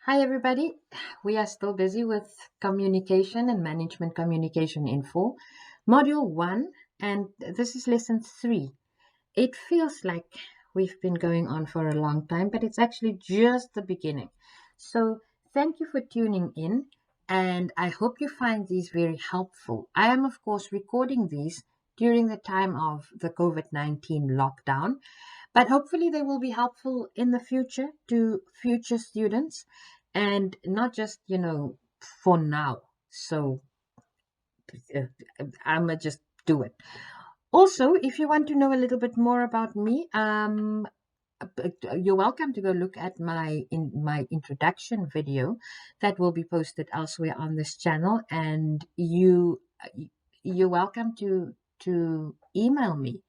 Hi, everybody. We are still busy with communication and management communication info, module 1, and this is lesson 3. It feels like we've been going on for a long time, but it's actually just the beginning. So, thank you for tuning in, and I hope you find these very helpful. I am, of course, recording these during the time of the COVID-19 lockdown, but hopefully they will be helpful in the future to future students and not just, for now. So I'm going to just do it. Also, if you want to know a little bit more about me, you're welcome to go look at my introduction video that will be posted elsewhere on this channel, and you're welcome to email me.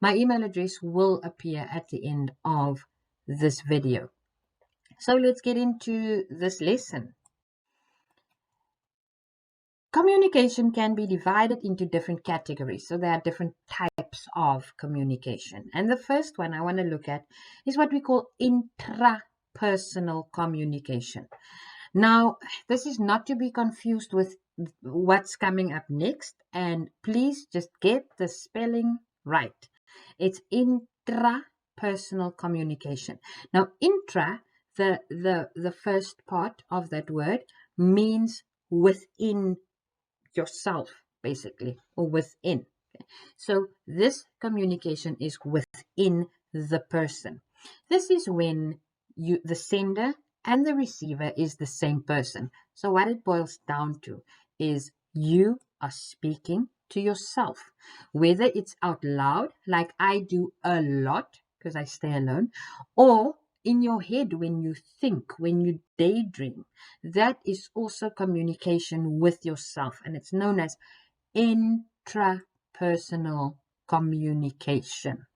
My email address will appear at the end of this video. So let's get into this lesson. Communication can be divided into different categories. So there are different types of communication. And the first one I want to look at is what we call intrapersonal communication. Now, this is not to be confused with what's coming up next. And please just get the spelling right. It's intrapersonal communication. Now, intra, the first part of that word means within yourself, basically, or within. So this communication is within the person. This is when the sender and the receiver is the same person. So what it boils down to is you are speaking to yourself, whether it's out loud, like I do a lot because I stay alone, or in your head when you think, when you daydream. That is also communication with yourself, and it's known as intrapersonal communication.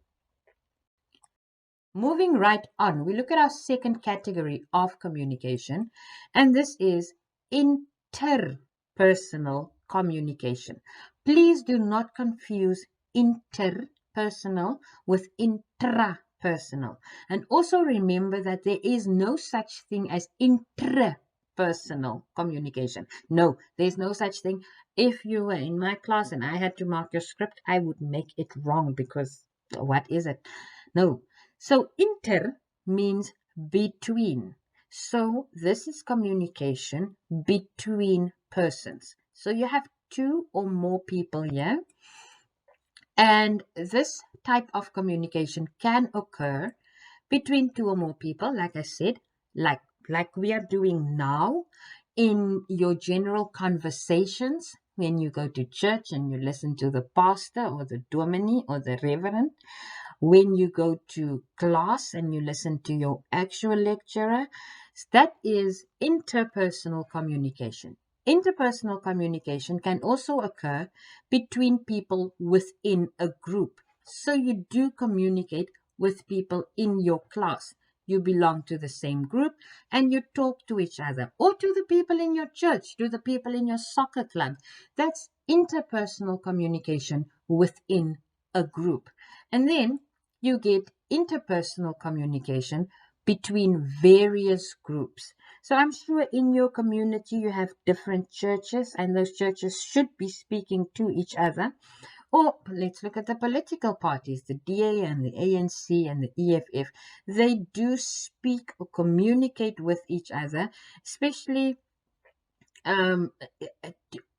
Moving right on, we look at our second category of communication, and this is interpersonal communication. Please do not confuse interpersonal with intrapersonal. And also remember that there is no such thing as intrapersonal communication. No, there's no such thing. If you were in my class and I had to mark your script, I would make it wrong because what is it? No. So inter means between. So this is communication between persons. So you have two or more people here. And this type of communication can occur between two or more people, like I said, like we are doing now in your general conversations when you go to church and you listen to the pastor or the dominee or the reverend, when you go to class and you listen to your actual lecturer. That is interpersonal communication. Interpersonal communication can also occur between people within a group. So you do communicate with people in your class. You belong to the same group and you talk to each other, or to the people in your church, to the people in your soccer club. That's interpersonal communication within a group. And then you get interpersonal communication between various groups. So I'm sure in your community you have different churches, and those churches should be speaking to each other. Or let's look at the political parties, the DA and the ANC and the EFF. They do speak or communicate with each other, especially um,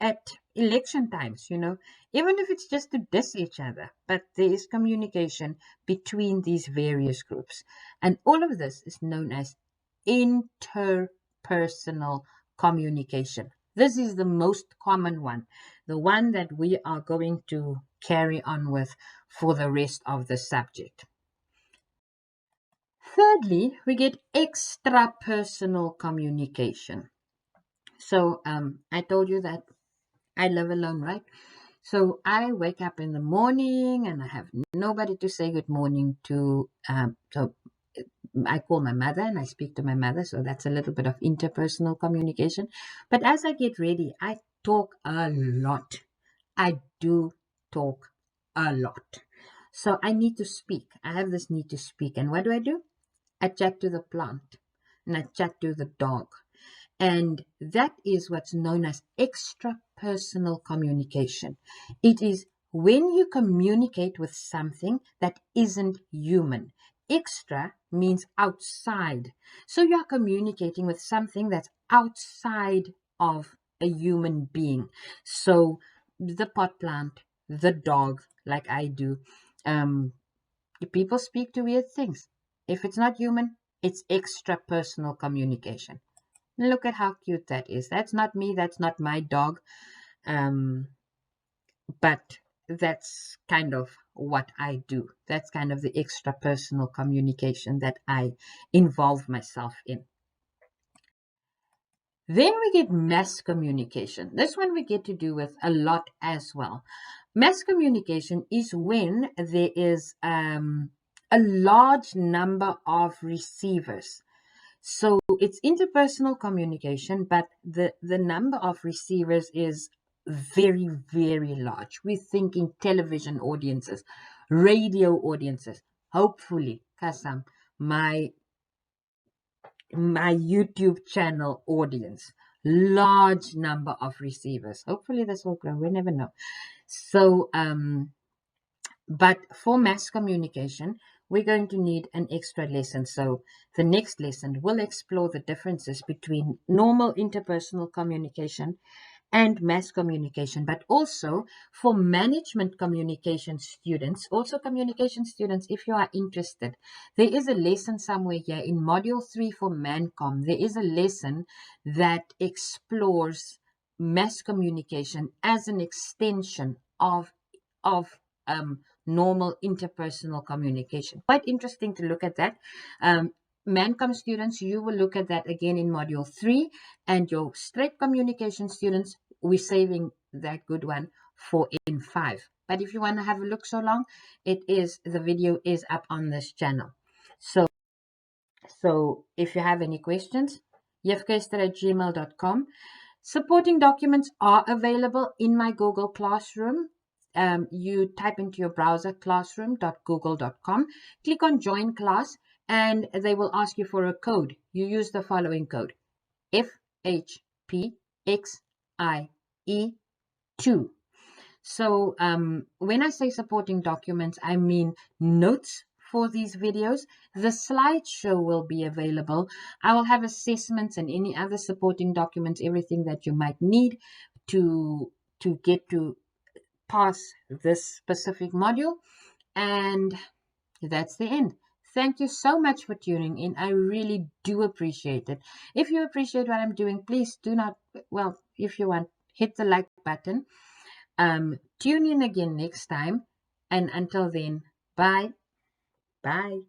at election times, even if it's just to diss each other. But there is communication between these various groups. And all of this is known as interpersonal communication. This is the most common one, the one that we are going to carry on with for the rest of the subject. Thirdly, we get extrapersonal communication. So I told you that I live alone, right? So I wake up in the morning and I have nobody to say good morning to. So I call my mother and I speak to my mother. So that's a little bit of interpersonal communication. But as I get ready, I talk a lot. I do talk a lot. So I need to speak. I have this need to speak. And what do? I chat to the plant and I chat to the dog. And that is what's known as extrapersonal communication. It is when you communicate with something that isn't human. Extra means outside. So you are communicating with something that's outside of a human being. So the pot plant, the dog, like I do, people speak to weird things. If it's not human, it's extra personal communication. Look at how cute that is. That's not me, that's not my dog. Um, but that's kind of what I do. That's kind of the extra personal communication that I involve myself in. Then we get mass communication. This one we get to do with a lot as well. Mass communication is when there is a large number of receivers. So it's interpersonal communication, but the number of receivers is very, very large. We're thinking television audiences, radio audiences, hopefully, Kasam, my YouTube channel audience, large number of receivers. Hopefully this will grow. We never know. So, but for mass communication, we're going to need an extra lesson. So the next lesson will explore the differences between normal interpersonal communication and mass communication, but also for management communication students, also communication students, if you are interested, there is a lesson somewhere here in Module 3 for ManCom. There is a lesson that explores mass communication as an extension of normal interpersonal communication. Quite interesting to look at that. ManCom students, you will look at that again in Module 3, and your straight communication students, we're saving that good one for N5. But if you want to have a look so long, the video is up on this channel. So if you have any questions, jeffkester@gmail.com. Supporting documents are available in my Google Classroom. You type into your browser classroom.google.com, click on join class, and they will ask you for a code. You use the following code: FHPXIE2. So when I say supporting documents, I mean notes for these videos. The slideshow will be available. I will have assessments and any other supporting documents, everything that you might need to get to pass this specific module. And that's the end. Thank you so much for tuning in. I really do appreciate it. If you appreciate what I'm doing, please do not, well, if you want, hit the like button. Tune in again next time. And until then, bye. Bye.